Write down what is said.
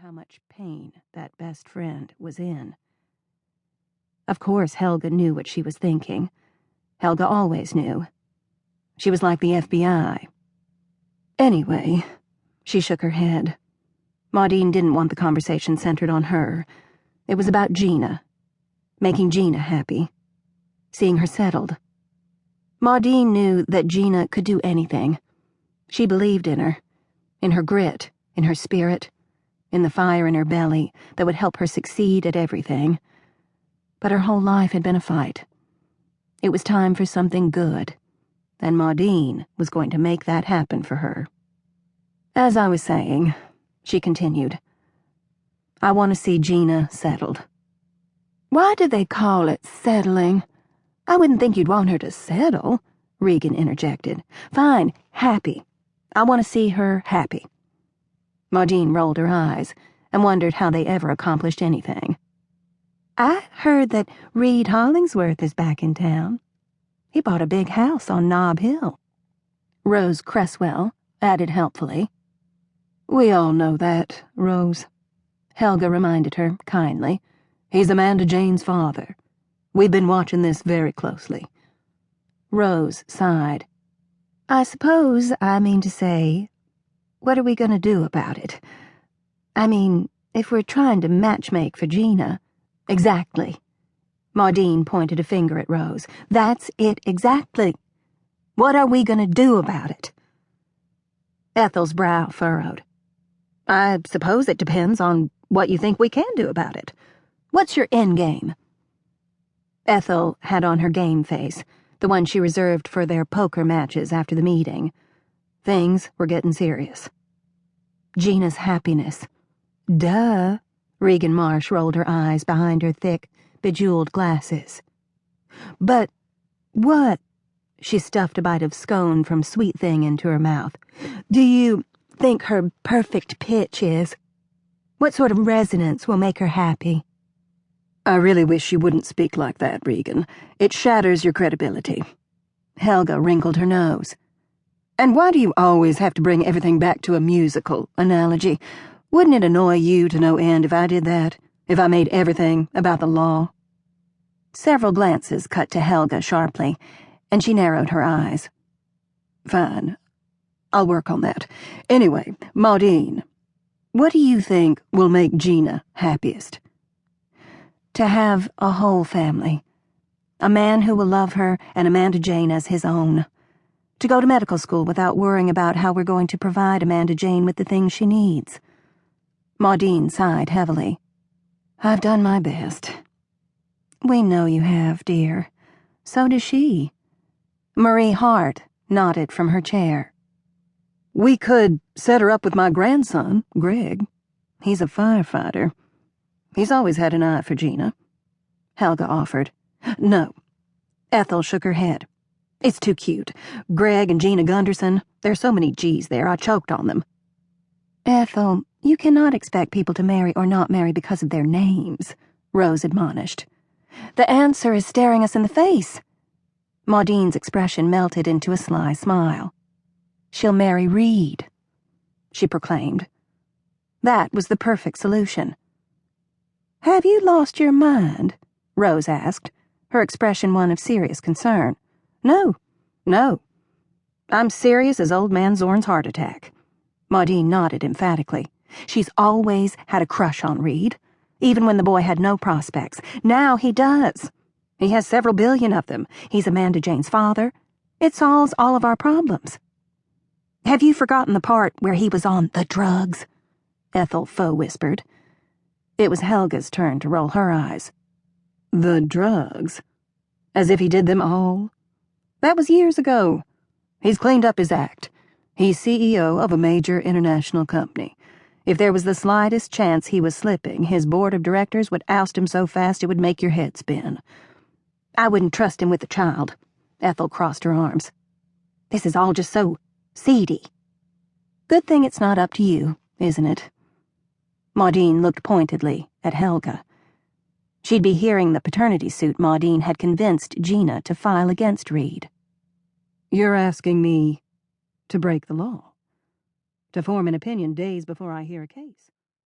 how much pain that best friend was in. Of course, Helga knew what she was thinking. Helga always knew. She was like the FBI. Anyway, she shook her head. Maudine didn't want the conversation centered on her. It was about Gina. Making Gina happy. Seeing her settled. Maudine knew that Gina could do anything. She believed in her grit, in her spirit, in the fire in her belly that would help her succeed at everything. But her whole life had been a fight. It was time for something good, and Maudine was going to make that happen for her. As I was saying, she continued, I want to see Gina settled. Why do they call it settling? I wouldn't think you'd want her to settle, Regan interjected. Fine, happy. I want to see her happy. Maudine rolled her eyes and wondered how they ever accomplished anything. I heard that Reed Hollingsworth is back in town. He bought a big house on Nob Hill. Rose Cresswell added helpfully. We all know that, Rose. Helga reminded her kindly. He's Amanda Jane's father. We've been watching this very closely. Rose sighed. I suppose I mean to say, what are we going to do about it? I mean, if we're trying to matchmake for Gina. Exactly. Maudine pointed a finger at Rose. That's it exactly. What are we going to do about it? Ethel's brow furrowed. I suppose it depends on what you think we can do about it. What's your end game? Ethel had on her game face, the one she reserved for their poker matches after the meeting. Things were getting serious. Gina's happiness. Duh. Regan Marsh rolled her eyes behind her thick, bejeweled glasses. But what? She stuffed a bite of scone from Sweet Thing into her mouth. Do you think her perfect pitch is? What sort of resonance will make her happy? I really wish you wouldn't speak like that, Regan. It shatters your credibility. Helga wrinkled her nose. And why do you always have to bring everything back to a musical analogy? Wouldn't it annoy you to no end if I did that? If I made everything about the law? Several glances cut to Helga sharply, and she narrowed her eyes. Fine. I'll work on that. Anyway, Maudine, what do you think will make Gina happiest? To have a whole family. A man who will love her and Amanda Jane as his own. To go to medical school without worrying about how we're going to provide Amanda Jane with the things she needs. Maudine sighed heavily. I've done my best. We know you have, dear. So does she. Marie Hart nodded from her chair. We could set her up with my grandson, Greg. He's a firefighter. He's always had an eye for Gina. Helga offered. No. Ethel shook her head. It's too cute. Greg and Gina Gunderson. There's so many G's there, I choked on them. Ethel, you cannot expect people to marry or not marry because of their names, Rose admonished. The answer is staring us in the face. Maudine's expression melted into a sly smile. She'll marry Reed, she proclaimed. That was the perfect solution. Have you lost your mind? Rose asked, her expression one of serious concern. No. I'm serious as old man Zorn's heart attack. Maudine nodded emphatically. She's always had a crush on Reed, even when the boy had no prospects. Now he does. He has several billion of them. He's Amanda Jane's father. It solves all of our problems. Have you forgotten the part where he was on the drugs? Ethel faux whispered. It was Helga's turn to roll her eyes. The drugs? As if he did them all? That was years ago. He's cleaned up his act. He's CEO of a major international company. If there was the slightest chance he was slipping, his board of directors would oust him so fast it would make your head spin. I wouldn't trust him with the child. Ethel crossed her arms. This is all just so seedy. Good thing it's not up to you, isn't it? Maudine looked pointedly at Helga. She'd be hearing the paternity suit Maudine had convinced Gina to file against Reed. You're asking me to break the law? To form an opinion days before I hear a case?